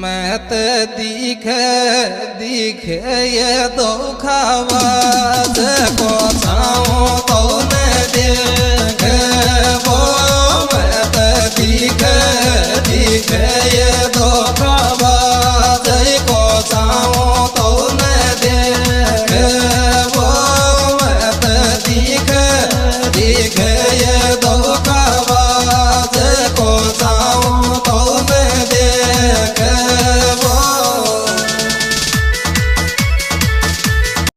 मैं ते दिखे ये दो खावाज को छाओ तो ने देखे वो मैं ते दिखे ये